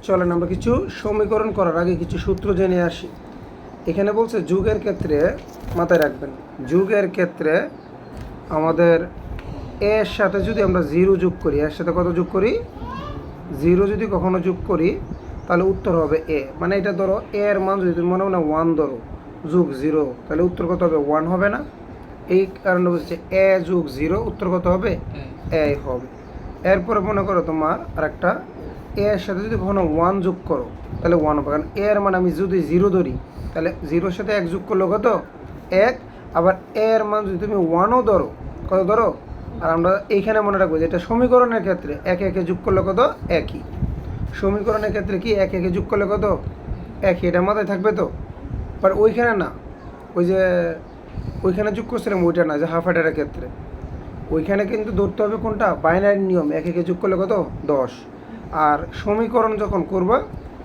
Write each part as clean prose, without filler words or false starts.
চলেন আমরা কিছু সমীকরণ করার আগে কিছু সূত্র জেনে আসি। এখানে বলছে যুগের ক্ষেত্রে মাথায় রাখবেন, যুগের ক্ষেত্রে আমাদের এর সাথে যদি আমরা জিরো যোগ করি, এর সাথে কত যোগ করি, জিরো যদি কখনো যোগ করি তাহলে উত্তর হবে এ। মানে এটা ধরো এর মান যদি তুমি মনে মনে 1 ধরো যোগ জিরো, তাহলে উত্তর কত হবে 1 হবে না? এই কারণে বলছে এ যোগ জিরো উত্তর কত হবে এ হবে। এরপরে মনে করো তোমার আরেকটা এর সাথে যদি কখনো 1 যোগ করো তাহলে 1 হবে, কারণ এর মান আমি যদি জিরো ধরি তাহলে জিরোর সাথে 1 যোগ করলে কত 1। আবার এর মান যদি তুমি 1ও ধরো, কত ধরো, আর আমরা এইখানে মনে রাখবো যে এটা সমীকরণের ক্ষেত্রে একে একে যোগ করলে কত একই, সমীকরণের ক্ষেত্রে কি একে একে যোগ করলে কত একই, এটা মাথায় থাকবে তো। বাট ওইখানে না, ওই যে ওইখানে যোগ করছিলাম ওইটা না, যে হাফ অ্যাডারের ক্ষেত্রে ওইখানে কিন্তু ধরতে হবে কোনটা, বাইনারি নিয়ম, একে একে যোগ করলে কত 10। আর সমীকরণ যখন করবা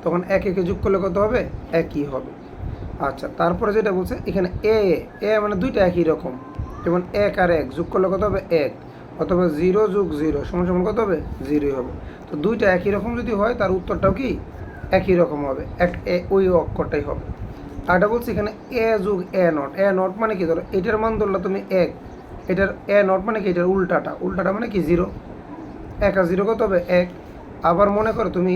তখন একে একে যোগ করলে কত হবে একই হবে। আচ্ছা, তারপরে যেটা বলছে এখানে এ এ মানে দুইটা একই রকম, যেমন 1 আর 1 যোগ করলে কত হবে 1, অথবা 0 যোগ 0 সমান সমান কত হবে 0 হবে। তো দুইটা একই রকম যদি হয় তার উত্তরটাও কি একই রকম হবে, ওই অক্ষরটাই হবে। আর এটা বলছি এখানে এ যোগ এ নট, এ নট মানে কি, ধরো এটার মান ধরলা তুমি 1, এটার এ নট মানে কি, এটার উল্টাটা, উল্টাটা মানে কি 0, 1 আর 0 কত হবে 1। আবার মনে করো তুমি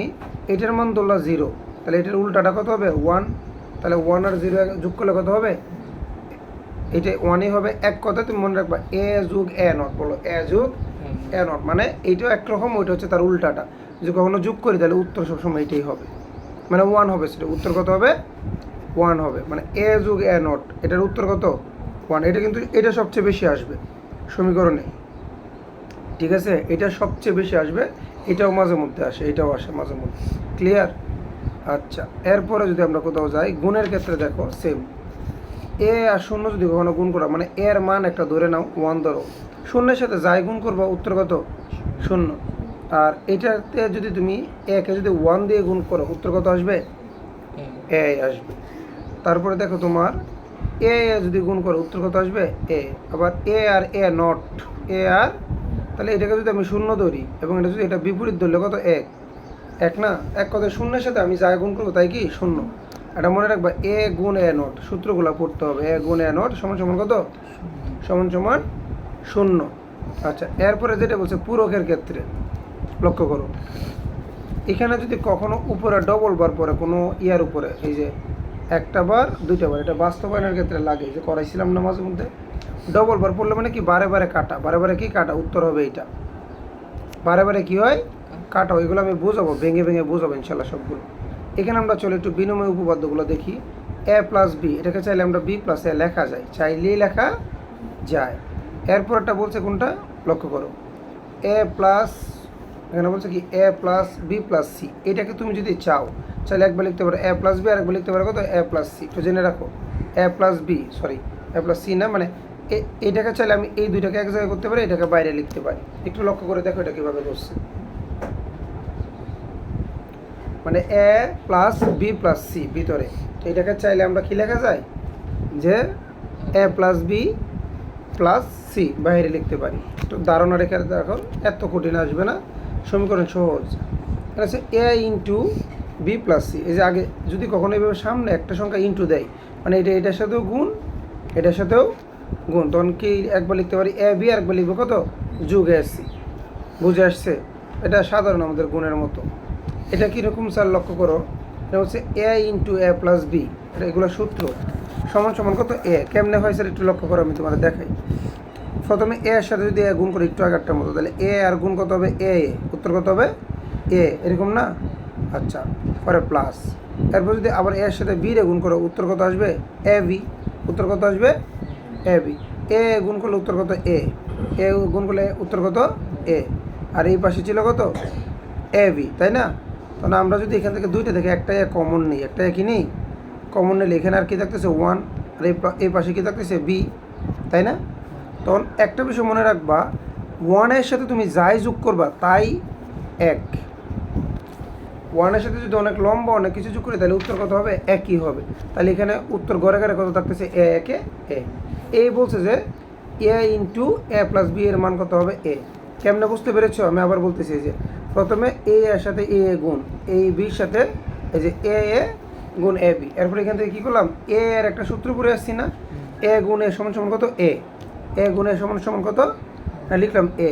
এটার মান ধরলা 0, তাহলে এটার উল্টাটা কত হবে 1, তাহলে 1 আর 0 যোগ করলে কত হবে, এটা 1ই হবে। এক কথা তুমি মনে রাখবা এ যোগ এ নট, বলো এ যোগ এ নট মানে এইটাও একরকম, ওইটা হচ্ছে তার উল্টাটা। যদি কখনো যোগ করি তাহলে উত্তর সবসময় এটাই হবে, মানে 1 হবে, সেটা উত্তর কত হবে 1 হবে। মানে এ যোগ এ নট এটার উত্তর কত 1। এটা কিন্তু এটা সবচেয়ে বেশি আসবে সমীকরণে, ঠিক আছে, এটা সবচেয়ে বেশি আসবে, এটাও মাঝে মধ্যে আসে, এটাও আসে মাঝে মধ্যে, ক্লিয়ার। আচ্ছা, এরপরে যদি আমরা কোথাও যাই গুণের ক্ষেত্রে দেখো সেম, এ আর শূন্য যদি কখনো গুণ করা, মানে এর মান একটা ধরে নাও 1 ধরো, শূন্যের সাথে যাই গুণ করবো উত্তর কত 0। আর এটাতে যদি তুমি একে যদি 1 দিয়ে গুণ করো উত্তর কত আসবে এ আসবে। তারপরে দেখো তোমার এ যদি গুণ করো উত্তর কত আসবে এ। আবার এ আর এ নট, এ আর, তাহলে এটাকে যদি আমি 0 ধরি এবং এটা যদি এটা বিপরীত ধরলে কত 1, এক না, এক কথায় শূন্যের সাথে আমি যাই গুণ করবো তাই কি 0। এটা মনে রাখবা এ গুণ এ নট, সূত্রগুলো পড়তে হবে, এ গুণ এ নট সমান সমান কত সমান সমান 0। আচ্ছা, এরপরে যেটা বলছে পূরকের ক্ষেত্রে লক্ষ্য করো, এখানে যদি কখনো উপরে ডবল বার পরে কোনো ইয়ার উপরে, এই যে একটা বার দুইটা বার, এটা বাস্তবায়নের ক্ষেত্রে লাগে, যে করাইছিলাম না মাঝে মধ্যে, ডবল বার পড়লে মানে কি বারে বারে কাটা, বারে বারে কি কাটা, উত্তর হবে এইটা, বারে বারে কী হয় কাটা। ওইগুলো আমি বোঝাবো, ভেঙে ভেঙে বোঝাবো ইনশাল্লাহ সবগুলো। এখানে আমরা চলে একটু বিনিময় উপপাদ্যগুলো দেখি। এ প্লাস বি, এটাকে চাইলে আমরা বি প্লাস এ লেখা যায়, চাইলেই লেখা যায়। এরপর একটা বলছে কোনটা লক্ষ্য করো, এ প্লাস, এখানে বলছে কি এ প্লাস বি প্লাস সি, এটাকে তুমি যদি চাও চাইলে একবার লিখতে পারো এ প্লাস বি, আর একবার লিখতে পারো কত এ প্লাস সি। তো জেনে রাখো এ প্লাস বি, সরি এ প্লাস সি না, মানে এটাকে চাইলে আমি এই দুইটাকে এক জায়গায় করতে পারি, এটাকে বাইরে লিখতে পারি। একটু লক্ষ্য করে দেখো এটা কীভাবে করছে, মানে এ প্লাস বি প্লাস সি ভিতরে, তো এটাকে চাইলে আমরা কি লেখা যায়, যে এ প্লাস বি প্লাস সি বাইরে লিখতে পারি। তো ধারণা রেখে দেখো, এত কঠিন আসবে না, সমীকরণ সহজ। এটা হচ্ছে এ ইন্টু বি প্লাস সি, এই যে আগে যদি কখনো এইভাবে সামনে একটা সংখ্যা ইন্টু দেয়, মানে এটা এটার সাথেও গুণ এটার সাথেও গুণ, তখন কি একবার লিখতে পারি এ বি, আর একবার লিখবো কত যোগ এ সি। বুঝে আসছে? এটা সাধারণ আমাদের গুণের মতো। এটা কীরকম স্যার লক্ষ্য করো, এটা হচ্ছে এ ইন্টু এ প্লাস বি, এটা এগুলো সূত্র সমান সমান কত এ। কেমনে হয় স্যার একটু লক্ষ্য করো, আমি তোমাদের দেখাই। প্রথমে এ এর সাথে যদি এ গুণ করি একটু আগেরটার মতো, তাহলে এ আর গুণ কত হবে এ, উত্তর কত হবে এ, এরকম না। আচ্ছা, পরে প্লাস, এরপর যদি আবার এর সাথে বি রে গুণ করো উত্তর কত আসবে এ বি, উত্তর কত আসবে এ বি। এ গুণ করলে উত্তর কত এ, এ গুণ করলে উত্তর কত এ, আর এই পাশে ছিল কত এ বি, তাই না? তাহলে আমরা যদি এখান থেকে দুইটা থেকে একটা এ কমন নিই, একটা কি নিই কমন নিলে, এখানে আর কি থাকতেছে 1, আর এই পাশে কি থাকতেছে বি, তাই না? তখন একটা বিষয় মনে রাখবা, 1-এর সাথে তুমি যাই যোগ করবা তাই 1, 1-এর সাথে যদি অনেক লম্বা অনেক কিছু যোগ করি তাহলে উত্তর কত হবে একই হবে। তাহলে এখানে উত্তর ঘরে ঘরে কত থাকতেছে এ একে এ। এই বলছে যে এ ইন্টু এ প্লাস বি এর মান কত হবে এ। কেমনে বুঝতে পেরেছো? আমি আবার বলতেছি যে প্রথমে এ এর সাথে এ গুণ এই বির সাথে এই যে এ গুণ এ বি, এরপরে এখান থেকে কী করলাম, এ এর একটা সূত্র পড়ে আসছি না, এ গুণ এ সমান সমান কত এ, এ গুণ এ সমান সমান কত লিখলাম এ,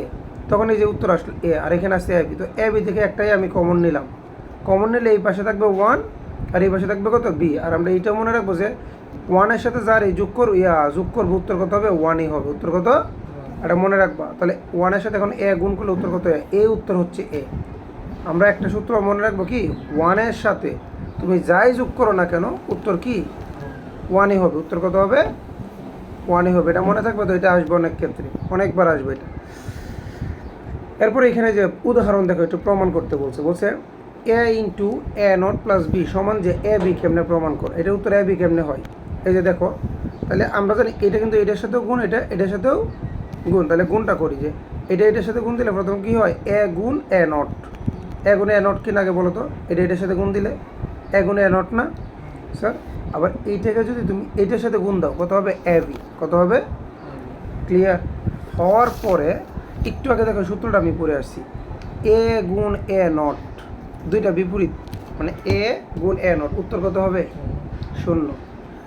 তখন এই যে উত্তর আসলো এ, আর এখানে আসছে এ বি। তো এ বি থেকে একটাই আমি কমন নিলাম, কমন নিলে এই পাশে থাকবে 1 আর এই পাশে থাকবে কত বি। আর আমরা এইটাও মনে রাখবো যে 1-এর সাথে যার এই যোগ করবো উত্তর কত হবে 1-ই হবে, উত্তর কত এটা মনে রাখবা। তাহলে 1-এর সাথে এখন এ গুণ করলে উত্তর কত, এ উত্তর হচ্ছে এ। আমরা একটা সূত্র মনে রাখবো কি, 1-এর সাথে তুমি যাই যোগ করো না কেন উত্তর কি 1-ই হবে, উত্তর কত হবে 1-ই হবে, এটা মনে থাকবে। তো এটা আসবে অনেক ক্ষেত্রে, অনেকবার আসবে এটা। এরপরে এখানে যে উদাহরণ দেখো একটু প্রমাণ করতে বলছে A into A not plus B সমান যে এ বি কেমনে প্রমাণ করো, এটা উত্তর এ বি কেমনে হয়। এই যে দেখো, তাহলে আমরা জানি এটা কিন্তু এটার সাথেও গুণ, এটা এটার সাথেও গুণ, তাহলে গুণটা করি যে এটা এটার সাথে গুণ দিলে প্রথম কী হয়, এ গুণ এ নট, এ গুণ এ নট কি না আগে বলো তো, এটা এটার সাথে গুণ দিলে এ গুণ এ নট না স্যার। আবার এইটাকে যদি তুমি এইটার সাথে গুণ দাও কত হবে এ বি, কত হবে ক্লিয়ার হওয়ার পরে একটু আগে দেখো সূত্রটা আমি পড়ে আসছি, এ গুণ এ নট দুইটা বিপরীত, মানে এ গুণ এ নট, উত্তর কত হবে 0।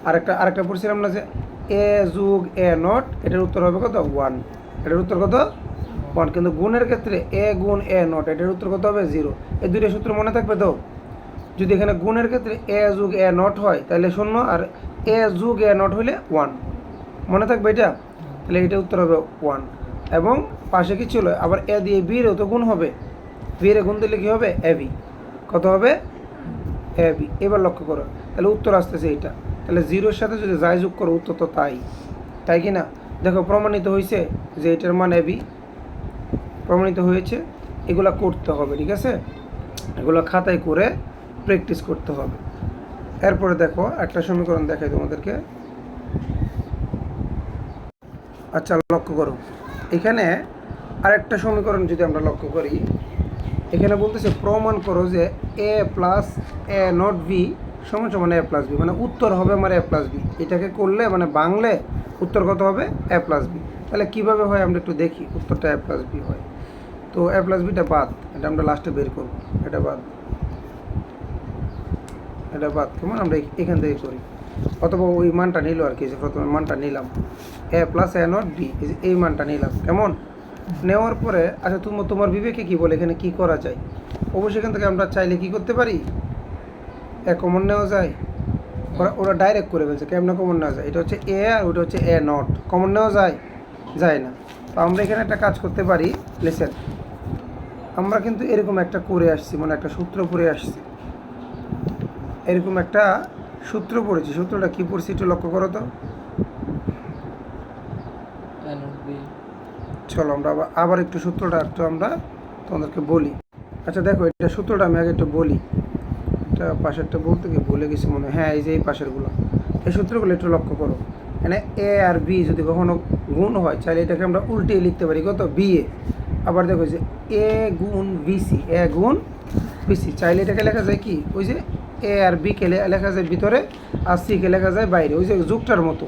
আরেকটা পড়ছিলাম না যে এ যোগ এ নট, এটার উত্তর হবে কত 1, এটার উত্তর কত 1, কিন্তু গুণের ক্ষেত্রে এ গুণ এ নট এটার উত্তর কত হবে 0। এই দুইটা সূত্র মনে থাকবে তো, যদি এখানে গুণের ক্ষেত্রে এ যোগ এ নট হয় তাহলে 0, আর এ যোগ এ নট হইলে 1, মনে থাকবে এটা। তাহলে এটা উত্তর হবে 1, এবং পাশে কি ছিল আবার এ দিয়ে বিরেও তো গুণ হবে, বিরে গুণ দিলে কী হবে এ বি, কত হবে এ বি। এবার লক্ষ্য করো তাহলে উত্তর আসতেছে এইটা, তাহলে 0-এর সাথে যদি যাই যোগ করো উত্তর তো তাই কি না। দেখো প্রমাণিত হয়েছে যে এটার মান এ বি, প্রমাণিত হয়েছে। এগুলা করতে হবে, ঠিক আছে, এগুলো খাতায় করে প্র্যাকটিস করতে হবে। এরপরে দেখো একটা সমীকরণ দেখাই তোমাদেরকে। আচ্ছা লক্ষ্য করো, এখানে আরেকটা সমীকরণ যদি আমরা লক্ষ্য করি, এখানে বলতেছে প্রমাণ করো যে এ প্লাস এ নট বি সমান সমান এ প্লাস বি, মানে উত্তর হবে আমার এ প্লাস বি। এটাকে করলে মানে বাংলে উত্তর কত হবে এ প্লাস বি। তাহলে কীভাবে হয় আমরা একটু দেখি, উত্তরটা এ প্লাস বি হয়। তো এ প্লাস বিটা বাদ, এটা আমরা লাস্টে বের করবো, এটা বাদ, এটা বাদ, কেমন আমরা এখান থেকে করি, অথবা ওই মানটা নিল আর কি, যে প্রথমে মানটা নিলাম এ প্লাস এ নট বি, এই মানটা নিলাম, কেমন নেওয়ার পরে আচ্ছা তোমার বিবেকে কী বলে এখানে কি করা যায়। অবশ্যই এখান থেকে আমরা চাইলে কি করতে পারি, এ কমন নেওয়া যায়, ওরা ডাইরেক্ট করে ফেলছে, কেমন কমন নেওয়া যায়, এটা হচ্ছে এ আর ওটা হচ্ছে এ নট, কমন নেওয়া যায় না। তো আমরা এখানে একটা কাজ করতে পারি, লেসেন আমরা কিন্তু এরকম একটা করে আসছি, মানে একটা সূত্র পড়ে আসছি, এরকম একটা সূত্র পড়েছি। সূত্রটা কি পড়ছি একটু লক্ষ্য করো তো, চলো আমরা আবার একটু সূত্রটা একটু আমরা তোমাদেরকে বলি। আচ্ছা দেখো এটা সূত্রটা আমি আগে একটু বলি, এটা পাশেরটা বলতে গিয়ে ভুলে গেছি মনে হয়, হ্যাঁ এই যে এই পাশেরগুলো, এই সূত্রগুলো একটু লক্ষ্য করো। মানে এ আর বি যদি কখনো গুণ হয় চাইলে এটাকে আমরা উল্টিয়ে লিখতে পারি কত বি এ। আবার দেখো যে এ গুণ বিসি, এ গুণ বিসি, চাইলে এটাকে লেখা যায় কি, ওই যে এ আর বি কে লেখা যায় ভিতরে আর সি কে লেখা যায় বাইরে, ওই যে যুগটার মতো।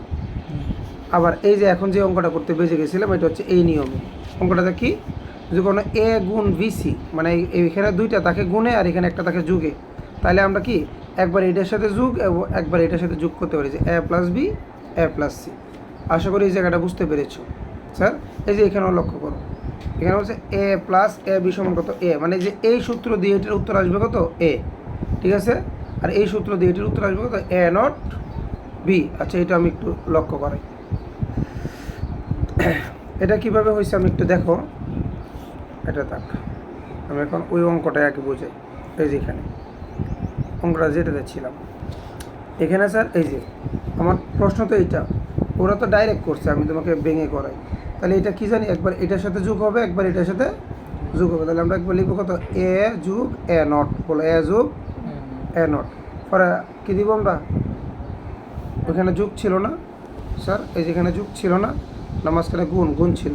আবার এই যে এখন যে অঙ্কটা করতে বেজে গেছিলাম এটা হচ্ছে এই নিয়মে। অঙ্কটাতে কি, যে কোনো এ গুণ বিসি মানে এইখানে দুইটা তাকে গুণে আর এখানে একটা তাকে যুগে, তাহলে আমরা কি একবার এটার সাথে যুগ এবং একবার এটার সাথে যোগ করতে পারি, যে এ plus B A plus C. আশা করি এই জায়গাটা বুঝতে পেরেছো স্যার। এই যে এখানেও লক্ষ্য করো, এখানে হচ্ছে এ প্লাস এ বি সমান কত এ, মানে যে এই সূত্র দিয়ে এটার উত্তর আসবে কত এ, ঠিক আছে, আর এই সূত্র দিয়ে এটার উত্তর আসবে কত এ নট বি। আচ্ছা এটা আমি একটু লক্ষ্য করাই, এটা কিভাবে হয়েছে আমি একটু দেখো, এটা থাক, আমি এখন ওই অঙ্কটা আগে বোঝাই। এই যে এখানে অঙ্কটা যেটাতে ছিলাম এখানে স্যার, এই যে আমার প্রশ্ন তো এইটা, ওরা তো ডাইরেক্ট করছে, আমি তোমাকে ভেঙে করাই। তাহলে এটা কি জানি, একবার এটার সাথে যোগ হবে একবার এটার সাথে যোগ হবে, তাহলে আমরা একবার লিখবো কত এ যোগ এ নট, বলো এ যোগ এ নট, পরে কী দিব আমরা, ওখানে যোগ ছিল না স্যার, এই যেখানে যোগ ছিল না, মাঝখানে গুণ ছিল,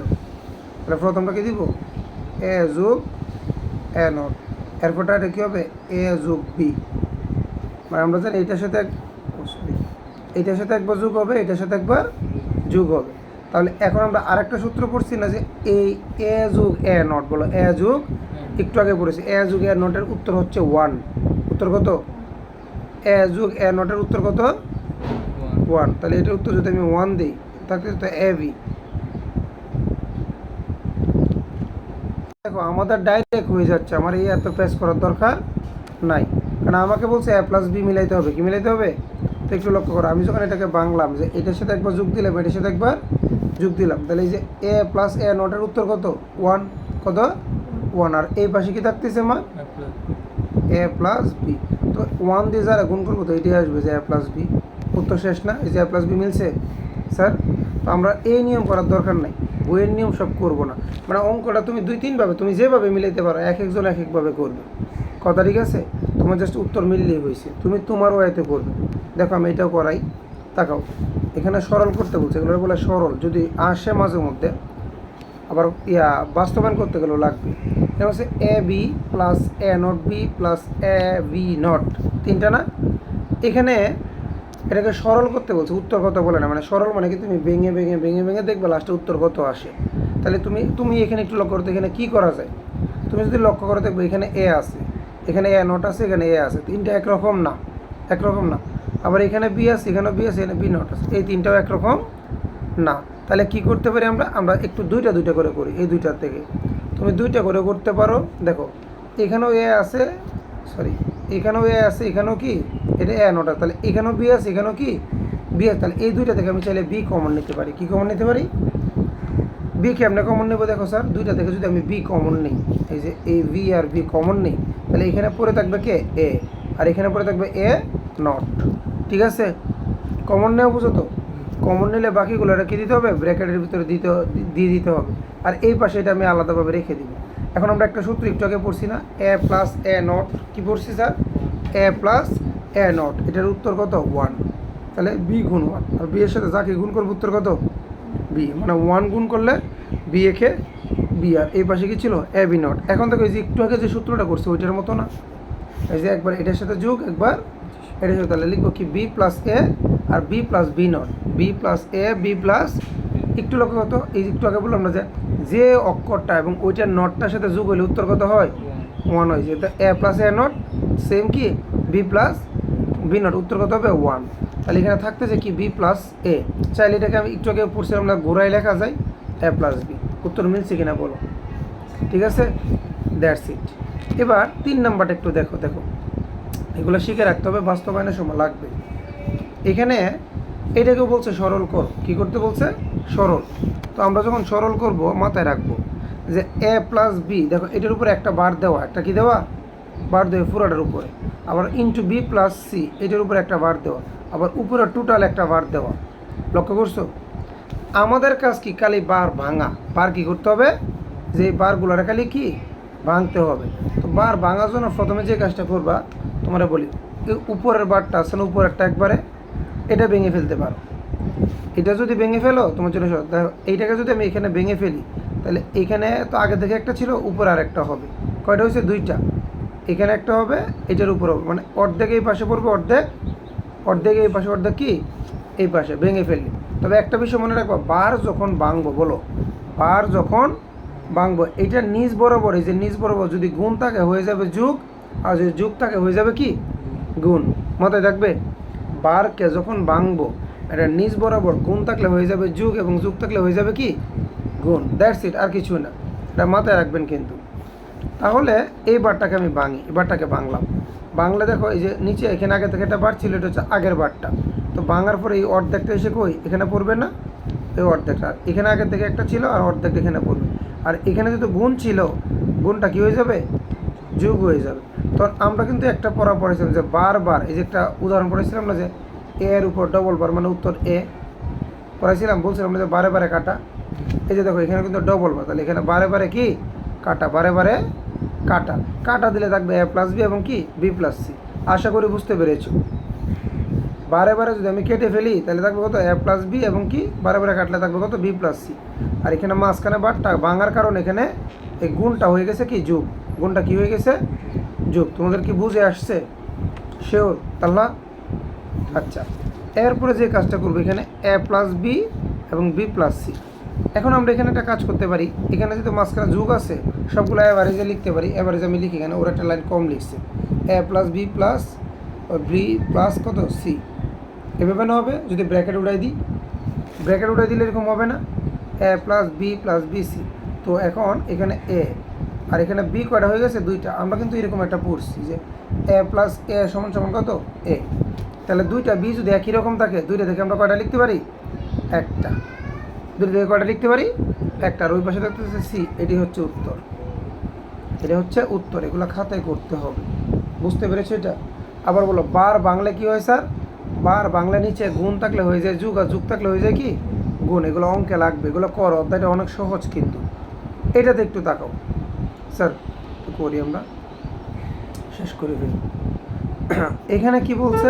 তাহলে প্রথমটা কি দিব এ যোগ এ নট, এরপরটা এটা কী হবে এ যোগ বি, মানে আমরা জানি এইটার সাথে এইটার সাথে একবার যোগ হবে এটার সাথে একবার যোগ হবে। তাহলে এখন আমরা আরেকটা সূত্র পড়ছি না, যে এই এ যোগ এ নট, বলো এ যোগ একটু আগে পড়েছি এ যুগ এ নটের উত্তর হচ্ছে 1। উত্তর কত? এ যুগ এ নটের উত্তর কত? 1। তাহলে এটার উত্তর যদি আমি 1 দিই তাহলে তো এ বি। দেখো আমাদের ডাইরেক্ট হয়ে যাচ্ছে, আমার এই এত পেস করার দরকার নাই, কারণ আমাকে বলছে এ প্লাস বি মিলাইতে হবে। কি মিলাইতে হবে? তো একটু লক্ষ্য করো, আমি যখন এটাকে বাংলাম যে এটার সাথে একবার যোগ দিলাম, এটার সাথে একবার যোগ দিলাম, তাহলে এই যে এ প্লাস এ নটের উত্তর কত? 1। কত? 1। আর এই পাশে কি থাকতেছে মা? এ প্লাস বি। তো 1 দিয়ে যারা গুণ করবো তো এটাই আসবে যে এ প্লাস বি। উত্তর শেষ না? এই যে এ প্লাস বি মিলছে স্যার। তো আমরা এই নিয়ম করার দরকার নাই, বইয়ের নিয়ম সব করবো না। মানে অঙ্কটা তুমি 2-3ভাবে তুমি যেভাবে মিলাইতে পারো, এক একজন এক একভাবে করবে। কথা ঠিক আছে? তোমার জাস্ট উত্তর মিললেই হয়েছে, তুমি তোমার ওয়েতে করবে। দেখো আমি এটাও করাই, তাকাও। এখানে সরল করতে বলছে, এগুলো বলে সরল যদি আসে মাঝে মধ্যে, আবার বাস্তবায়ন করতে গেলেও লাগবে। এটা হচ্ছে A B plus A not B plus A B not, তিনটা না? এখানে এটাকে সরল করতে বলছে, উত্তর কত বলে না। মানে সরল মানে কি তুমি ভেঙে ভেঙে ভেঙে ভেঙে দেখবে লাস্টে উত্তর কত আসে। তাহলে তুমি এখানে একটু লক্ষ্য করতে, এখানে কী করা যায়? তুমি যদি লক্ষ্য করে দেখবে এখানে এ আছে, এখানে এ নট আছে, এখানে এ আছে, তিনটা একরকম না, একরকম না। আবার এখানে বি আছে, এখানে বি আছে, এখানে বি নট আছে, এই তিনটাও একরকম না। তাহলে কি করতে পারি আমরা একটু দুইটা দুইটা করে করি। এই দুইটার থেকে তুমি দুইটা করে করতে পারো। দেখো এখানেও এ আছে, সরি এখানেও এ আছে, এখানেও কি এটা এ নট আছে, তাহলে এখানেও বি আছে, এখানেও কি বি আছে। তাহলে এই দুইটা থেকে আমি চাইলে বি কমন নিতে পারি। কি কমন নিতে পারি? বি কেমনে কমন নেবো? দেখো স্যার, দুইটা থেকে যদি আমি বি কমন নিই, এই যে A B R B common নিই, তাহলে এখানে পড়ে থাকবে কে? এ, আর এখানে পড়ে থাকবে এ নট। ঠিক আছে? কমন নেওয়া বুঝো তো? কমন নিলে বাকিগুলো কি দিতে হবে? ব্র্যাকেটের ভিতরে দিয়ে দিতে হবে। আর এই পাশে এটা আমি আলাদাভাবে রেখে দিব। এখন আমরা একটা সূত্র একটু আগে পড়ছি না, এ প্লাস এ নট। কী পড়ছি sir? A plus A not, এটার উত্তর কত? 1। তাহলে বি গুণ 1, আর বি এর সাথে যাকে গুণ করবো উত্তর কত? বি। মানে 1 গুণ করলে বি একে বি, আর এই পাশে কি ছিল? এ বি নট। এখন দেখো এই যে একটু আগে যে সূত্রটা করছে ওইটার মতো না? এই যে একবার এটার সাথে যোগ, একবার এটার সাথে, তাহলে লিখবো কি? বি প্লাস এ আর B plus B not, B plus A B plus, একটু লক্ষ্য করতো, এই একটু আগে বললাম না যে অক্ষরটা এবং ওইটার নটটার সাথে যোগ হলে উত্তর কত হয়? 1 হয়। যে এ প্লাস এ নট সেম কি বি প্লাস বি নট, উত্তর কত হবে? 1। তাহলে এখানে থাকতেছে কি? বি প্লাস এ। চাইলে এটাকে আমি একটু আগে পড়ছিলাম না, ঘোরাই লেখা যায় এ প্লাস বি। উত্তর মিলছে কিনা বলো? ঠিক আছে, দ্যাটস ইট। এবার 3 নাম্বারটা একটু দেখো। এগুলো শিখে রাখতে হবে, বাস্তবায়নের সময় লাগবে। এখানে এটাকেও বলছে সরল কর। কি করতে বলছে? সরল। তো আমরা যখন সরল করব মাথায় রাখবো যে এ প্লাস বি, দেখো এটার উপরে একটা বার দেওয়া, একটা কি দেওয়া? বার দেওয়া পুরোটার উপরে। আবার ইন্টু বি প্লাস সি, এটার উপরে একটা বার দেওয়া, আবার উপরে টোটাল একটা বার দেওয়া। লক্ষ্য করছো? আমাদের কাজ কি? খালি বার ভাঙা। বার কি করতে হবে? যে বারগুলোর খালি কি ভাঙতে হবে। তো বার ভাঙার জন্য প্রথমে যে কাজটা করবা, তোমরা বলি উপরের বারটা আছে না, উপরেরটা একবারে এটা ভেঙে ফেলতে পারো। এটা যদি ভেঙে ফেলো তোমার জন্য দেখো, এইটাকে যদি আমি এখানে ভেঙে ফেলি, তাহলে এখানে তো আগে থেকে একটা ছিল, উপরে আর একটা হবে। কয়টা হয়েছে? 2টা। এখানে একটা হবে, এটার উপর হবে, মানে অর্ধেক এই পাশে পড়বে, অর্ধেক এই পাশে, অর্ধেক কি এই পাশে ভেঙে ফেললি। তবে একটা বিষয় মনে রাখবো, বার যখন ভাঙবো, বলো বার যখন ভাঙবো, এটা নিচ বরাবর, এই যে নিচ বরাবর যদি গুণ থাকে হয়ে যাবে যোগ, আর যদি যোগ থাকে হয়ে যাবে কি গুণ। মাথায় থাকবে, বারকে যখন ভাঙবো এটা নিচ বরাবর গুণ থাকলে হয়ে যাবে যোগ, এবং যোগ থাকলে হয়ে যাবে কি গুণ। দ্যাটস ইট, আর কিছু না। এটা মাথায় রাখবেন কিন্তু। তাহলে এই বারটাকে আমি ভাঙি, এই বারটাকে ভাঙলাম। বাংলা দেখো এই যে নিচে এখানে আগে থেকে একটা বার ছিল, এটা হচ্ছে আগের বারটা। তো ভাঙার পরে এই অর্ধেকটা এসে কই এখানে পড়বে না? এই অর্ধেকটা, আর এখানে আগে থেকে একটা ছিল আর অর্ধেক এখানে পড়বে। আর এখানে যদি গুণ ছিল, গুণটা কি হয়ে যাবে? যোগ হয়ে যাবে। তো আমরা কিন্তু একটা পড়া পড়েছিলাম যে বারবার, এই যে একটা উদাহরণ পড়েছিলাম না, যে এর উপর ডবল বার, মানে উত্তর এ পড়েছিলাম, বলছিলাম যে বারে বারে কাটা। এই যে দেখো এখানে কিন্তু ডবল বার, তাহলে এখানে বারে বারে কি কাটা, বারে বারে কাটা। কাটা দিলে থাকবে এ প্লাস বি এবং কি বি প্লাস সি। আশা করি বুঝতে পেরেছো। বারে বারে যদি আমি কেটে ফেলি তাহলে থাকবে কত? এ প্লাস বি, এবং কি বারে বারে কাটলে থাকবে কত? B plus C. আর এখানে মাঝখানে বারটা ভাঙার কারণ এখানে এই গুণটা হয়ে গেছে কি যোগ। গুণটা কি হয়ে গেছে? যোগ। তোমাদের কি বুঝে আসছে? শিওর? তাহলে আচ্ছা, এরপরে যে কাজটা করবো, এখানে এ প্লাস বি এবং বি প্লাস সি, এখন আমরা এখানে একটা কাজ করতে পারি, এখানে যেহেতু মাঝখানে যোগ আছে সবগুলো অ্যাভারেজে লিখতে পারি। অ্যাভারেজ আমি লিখি, এখানে ওরা একটা লাইন কম লিখছে, A plus B plus B plus কত সি, এভাবে না হবে? যদি ব্র্যাকেট উঠাই দিই, ব্র্যাকেট উঠাই দিলে এরকম হবে না, এ প্লাস বি সি। তো এখন এখানে এ আর এখানে বি কয়টা হয়ে গেছে? দুইটা। আমরা কিন্তু এরকম একটা পড়ছি যে এ প্লাস এ সমান সমান কত? এ। তাহলে দুইটা বি যদি একই রকম থাকে, দুইটা থেকে আমরা কয়টা লিখতে পারি? একটা। দুইটা থেকে কয়টা লিখতে পারি? একটা। আর ওই পাশে দেখতেছে সি, এটি হচ্ছে উত্তর, এটা হচ্ছে উত্তর। এগুলো খাতায় করতে হবে, বুঝতে পেরেছো এটা? আবার বলো, বার বাংলা কি হয় স্যার? বার বাংলা নিচে গুণ থাকলে হয়ে যায় যুগ, আর যুগ থাকলে হয়ে যায় কি? গুণ। এগুলো অঙ্কে লাগবে, এগুলো করো, অধ্যায়টা অনেক সহজ কিন্তু। এটাতে একটু তাকাও স্যার, একটু করি, আমরা শেষ করে ফেলি। এখানে কি বলছে?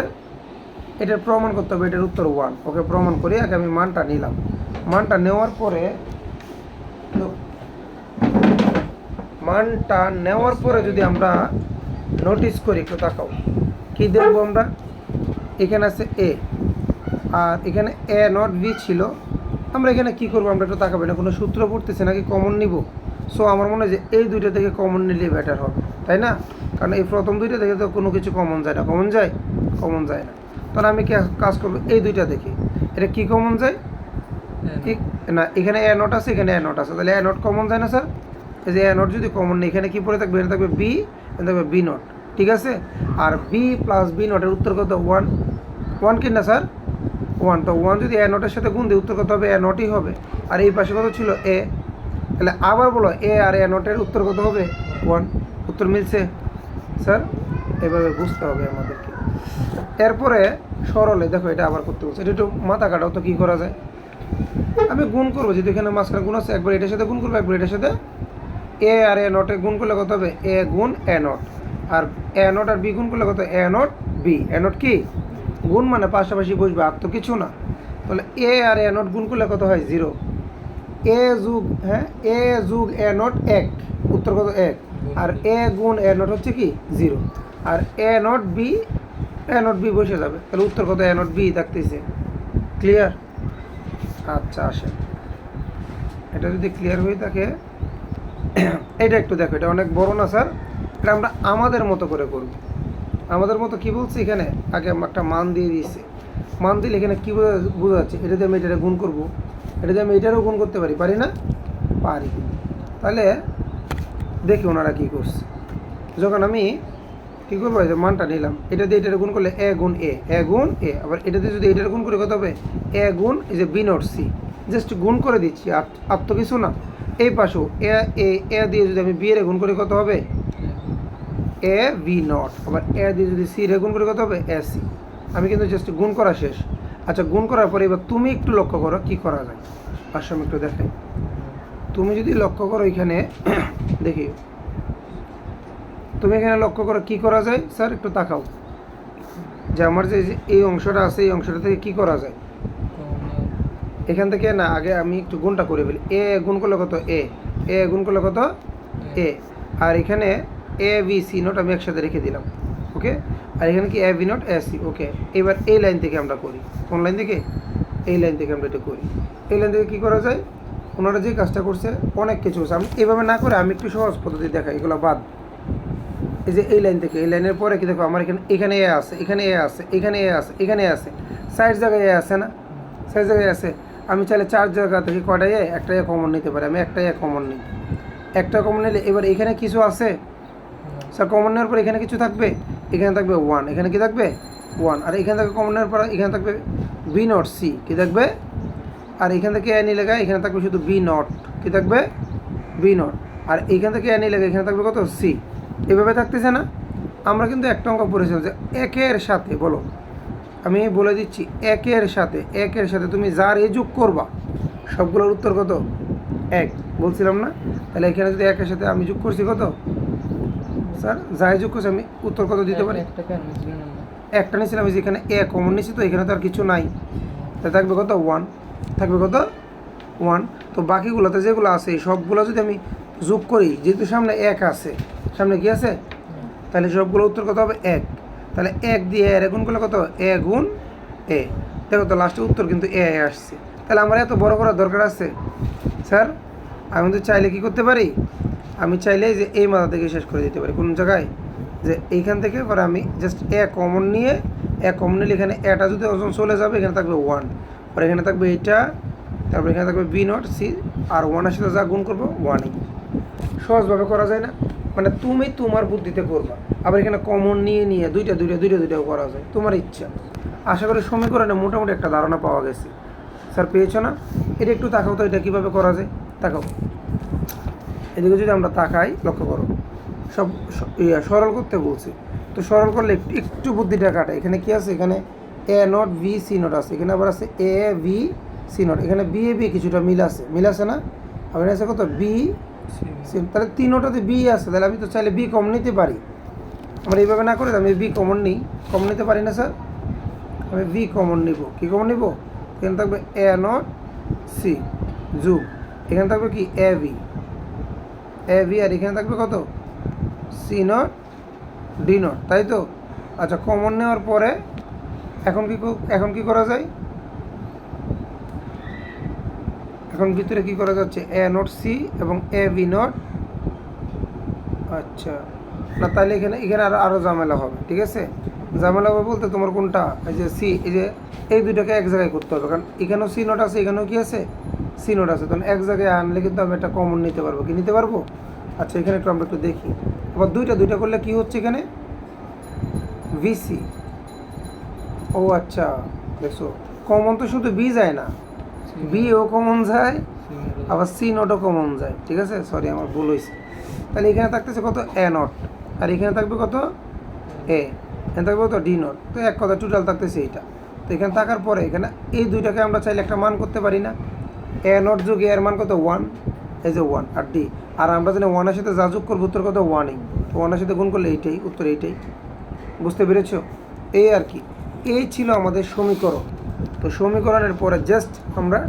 এটার প্রমাণ করতে হবে, এটার উত্তর 1। ওকে, প্রমাণ করি। আগে আমি মানটা নিলাম, মানটা নেওয়ার পরে যদি আমরা নোটিস করি, একটু তাকাও, কি দেখবো আমরা? এখানে আছে এ, আর এখানে এ নট বি ছিল। আমরা এখানে কি করবো? আমরা একটু তাকাবো, না কোনো সূত্র পড়তেছে নাকি কমন নিব? সো আমার মনে হয় যে এই দুইটা থেকে কমন নিলে বেটার হবে, তাই না? কারণ এই প্রথম দুইটা থেকে তো কোনো কিছু কমন যায় না। কমন যায়? কমন যায় না। তাহলে আমি কি কাজ করবো? এই দুইটা দেখি এটা কি কমন যায়। ঠিক না, এখানে এ নট আছে, এখানে এ নট আছে, তাহলে এ নট কমন যায় না স্যার? এই যে এ নট যদি কমন নেই, এখানে কি পড়ে থাকবে? এখানে থাকবে বি, এখানে থাকবে বি নট, ঠিক আছে? আর বি প্লাস বি নটের উত্তর কত? 1। 1 কি না স্যার? 1। তো 1 যদি এ নটের সাথে গুণ দিই, উত্তর কত হবে? এ নটই হবে। আর এই পাশে কত ছিল? এ। তাহলে আবার বলো, এ আর এ নটের উত্তর কত হবে? 1। উত্তর মিলছে স্যার? এভাবে বুঝতে হবে আমাদেরকে। এরপরে সরলে দেখো, এটা আবার করতে বলছে, এটা একটু মাথা কাটাও তো। কী করা যায়? আমি গুণ করবো, যেহেতু এখানে মাঝখানে গুণ আছে, একবার এটার সাথে গুণ করবো, একবার এটার সাথে। এ আর এ নটে গুণ করলে কত হবে? এ গুণ এ নট। আর এ নট আর বি গুণ করলে কত? A not B. A not কি? গুণ মানে পাশাপাশি বসবে, আর তো কিছু না। তাহলে এ আর এ নট গুণ করলে কত হয়? 0। এ যুগ এ যুগ এ নট 1, উত্তর কত? 1। আর এ গুণ এ নট হচ্ছে কি? 0। আর এ নট বি বসে যাবে, তাহলে উত্তর কত? এ নট বি থাকতেছে। ক্লিয়ার? আচ্ছা, আসেন, এটা যদি ক্লিয়ার হয়ে থাকে, এটা একটু দেখো, এটা অনেক বড় না স্যার? এটা আমরা আমাদের মতো করে করব। আমাদের মতো কি বলছি? এখানে আগে একটা মান দিয়ে দিয়েছি, মান দিলে এখানে কী বোঝা যাচ্ছে? এটা দিয়ে আমি এটারে গুণ করবো, এটা দিয়ে আমি এটারও গুণ করতে পারি, পারি না? পারি। তাহলে দেখি ওনারা কী করছে। যখন আমি কী করবো, যে মানটা নিলাম, এটা দিয়ে এটার গুণ করলে এ গুণ এ, এ গুণ এ। আবার এটা দিয়ে যদি এটার গুণ করে কত হবে? এ গুণ এই যে বি নট সি, জাস্ট গুণ করে দিচ্ছি, আর তো কিছু না। এই পাশেও এ দিয়ে যদি আমি বি এর গুণ করে কত হবে? এ বি নট। আবার এ দিয়ে যদি সি রে গুণ করে কত হবে? A C. আমি কিন্তু জাস্ট গুণ করা শেষ। আচ্ছা, গুণ করার পরে এবার তুমি একটু লক্ষ্য করো কি করা যায়। আসলে আমি একটু দেখাই, তুমি যদি লক্ষ্য করো এখানে দেখি, তুমি এখানে লক্ষ্য করো কি করা যায় স্যার? একটু তাকাও যে আমার যে এই অংশটা আছে, এই অংশটা থেকে কি করা যায়। এখান থেকে না, আগে আমি একটু গুণটা করে ফেলি। এ গুণ করলে কত? এ গুণ করলে কত? এ। আর এখানে এ বি সি নোট আমি একসাথে রেখে দিলাম, ওকে। আর এখানে কি? A B note A C, ওকে। এবার এই লাইন থেকে আমরা করি। কোন লাইন থেকে? এই লাইন থেকে আমরা এটা করি। এই লাইন থেকে কী করা যায়? ওনারা যে কাজটা করছে অনেক কিছু আছে, আমি এইভাবে না করে আমি একটু সহজ পদ্ধতি দেখাই, এগুলো বাদ। এই যে এই লাইন থেকে, এই লাইনের পরে কি দেখো, আমার এখানে এ আছে, এখানে এ আছে, এখানে এ আছে, এখানে আছে, 60 জায়গায় এ আছে না? 60 জায়গায় আছে। আমি চাইলে 4 জায়গা থেকে কয়টা এ? একটা এ কমন নিতে পারি। আমি একটা এ কমন নিই, একটা কমন নিলে এবার এখানে কিছু আছে স্যার? কমন নেওয়ার পর এখানে কিছু থাকবে, এখানে থাকবে 1, এখানে কি থাকবে? 1। আর এখান থেকে কমন নেওয়ার পর এখানে থাকবে বি নট সি, কী থাকবে? আর এখান থেকে এ নিলে এখানে থাকবে শুধু বি নট, কী থাকবে? B not. আর এইখান থেকে এ নিলে এখানে থাকবে কত? সি। এভাবে থাকতেছে না? আমরা কিন্তু একটা অঙ্ক পড়েছিলাম যে একের সাথে, বলো, আমি বলে দিচ্ছি, একের সাথে তুমি যার এ যোগ করবা সবগুলোর উত্তর কত? 1 বলছিলাম না? তাহলে এখানে যদি একের সাথে আমি যোগ করছি কত স্যার? যাই যোগ করছি আমি উত্তর কত দিতে পারি? একটা নিয়েছিলাম, আমি যেখানে এ কমন নিয়েছি, তো এখানে তো আর কিছু নাই, তাহলে থাকবে কত? 1। থাকবে কত? 1। তো বাকিগুলোতে যেগুলো আছে সবগুলো যদি আমি যোগ করি, যেহেতু সামনে 1 আছে, সামনে কি আছে? তাহলে সবগুলো উত্তর কত হবে? 1। তাহলে 1 দিয়ে এ গুণ করলে কত? এ গুণ এ। দেখো তো লাস্টে উত্তর কিন্তু এ আসছে। তাহলে আমার এত বড় করার দরকার আছে স্যার? আমি তো চাইলে কি করতে পারি, আমি চাইলে যে এই মাথা থেকে শেষ করে দিতে পারি কোন জায়গায়, যে এইখান থেকে পরে আমি জাস্ট এ কমন নিয়ে নিলে এখানে এটা যদি ওজন চলে যাবে, এখানে থাকবে 1, আর এখানে থাকবে এইটা, তারপর এখানে থাকবে বি নট সি, আর 1-এর সাথে যা গুণ করবো 1ই। সহজভাবে করা যায় না? মানে তুমি তোমার বুদ্ধিতে করবা, আবার এখানে কমন নিয়ে দুইটাও করা যায়, তোমার ইচ্ছা। আশা করি সমীকরণে মোটামুটি একটা ধারণা পাওয়া গেছে। স্যার পেয়েছো না? এটা একটু তাকাও তো, এটা কীভাবে করা যায় তাকাও। এদিকে যদি আমরা তাকাই, লক্ষ্য করো, সব সরল করতে বলছি, তো সরল করলে একটু বুদ্ধিটা কাটা। এখানে কি আছে, এখানে এ নট ভি সি নট আছে, এখানে আবার আছে এ ভি সি নট, এখানে বি এ বি কিছুটা মিল আছে না? আবার আছে কত বি সি, তাহলে তিনোটাতে বি আছে, তাহলে আমি তো চাইলে বি কমন নিতে পারি। আমরা এইভাবে না করে আমি বি কমন নিতে পারি না স্যার? আমি বি কমন নিব, কী কমন নিব? এখানে থাকবে এ নট সি যুগ, এখানে থাকবে কি এ ভি আর এখানে থাকবে কত সি নট ডি নট, তাই তো? আচ্ছা, কমন নেওয়ার পরে এখন কি করা যায়? এখন ভিতরে কি করা যাচ্ছে, এ নট সি এবং এ ভি নট। আচ্ছা না, তাহলে এখানে আরও ঝামেলা হবে, ঠিক আছে? ঝামেলা হবে বলতে তোমার কোনটা, এই যে সি, এই দুইটাকে এক জায়গায় করতে হবে, কারণ এখানেও সি নোট আছে, এখানেও কি আছে সি নোট আছে, তখন এক জায়গায় আনলে কিন্তু আমি একটা কমন নিতে পারবো। কি নিতে পারবো? আচ্ছা, এখানে আমরা একটু দেখি। আবার দুইটা করলে কি হচ্ছে এখানে, ভিসি। ও আচ্ছা, দেখছো কমন তো শুধু বি যায় না, বিও কমন যায়, আবার সি নোটও কমন যায়, ঠিক আছে? সরি, আমার ভুল হয়েছে। তাহলে এখানে থাকতেছে কত এ নট, আর এখানে থাকবে কত এখানে থাকবে কত ডি নট, তো এক কথা টোটাল থাকতেছে এইটা। তো এখানে থাকার পরে এখানে এই দুইটাকে আমরা চাইলে একটা মান করতে পারি না? এ নট যোগ এর মান কত 1, এই যে 1 আর ডি, আর আমরা জানি 1-এর সাথে যা যোগ করবো উত্তর কত 1ই, তো 1-এর সাথে গুণ করলে এইটাই উত্তর, এইটাই। বুঝতে পেরেছ? এই আর কি, এই ছিল আমাদের সমীকরণ। তো সমীকরণের পরে জাস্ট আমরা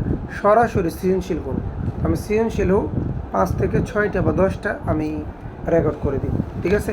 সরাসরি সৃজনশীল করব। আমি সৃজনশীল হোক 5 থেকে 6টা বা 10টা আমি রেকর্ড করে দিই, ঠিক আছে?